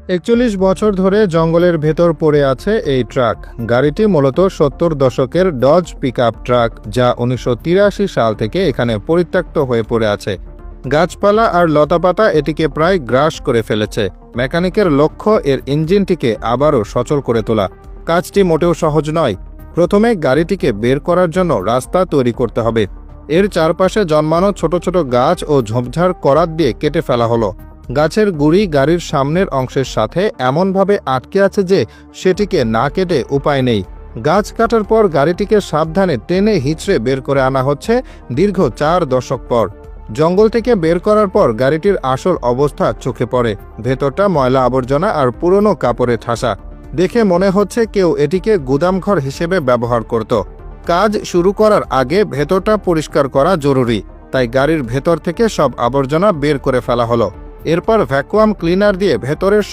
৪১ বছর ধরে জঙ্গলের ভেতর পড়ে আছে এই ট্রাক। গাড়িটি মূলত ৭০ দশকের ডজ পিকআপ ট্রাক, যা ১৯৮৩ সাল থেকে এখানে পরিত্যক্ত হয়ে পড়ে আছে। গাছপালা আর লতাপাতা এটিকে প্রায় গ্রাস করে ফেলেছে। মেকানিকের লক্ষ্য এর ইঞ্জিনটিকে আবারও সচল করে তোলা। কাজটি মোটেও সহজ নয়। প্রথমে গাড়িটিকে বের করার জন্য রাস্তা তৈরি করতে হবে। এর চারপাশে জন্মানো ছোট ছোট গাছ ও ঝোপঝাড় করাত দিয়ে কেটে ফেলা হলো। গাছের গুঁড়ি গাড়ির সামনের অংশের সাথে এমনভাবে আটকে আছে যে সেটিকে না কেটে উপায় নেই। গাছ কাটার পর গাড়িটিকে সাবধানে টেনে হিঁচড়ে বের করে আনা হচ্ছে দীর্ঘ ৪ দশক পর। জঙ্গল থেকে বের করার পর গাড়িটির আসল অবস্থা চোখে পড়ে। ভেতরটা ময়লা আবর্জনা আর পুরনো কাপড়ে ঠাসা। দেখে মনে হচ্ছে কেউ এটিকে গুদামঘর হিসেবে ব্যবহার করত। কাজ শুরু করার আগে ভেতরটা পরিষ্কার করা জরুরি, তাই গাড়ির ভেতর থেকে সব আবর্জনা বের করে ফেলা হলো। এরপর ভ্যাকুয়াম ক্লিনার দিয়ে ভেতরের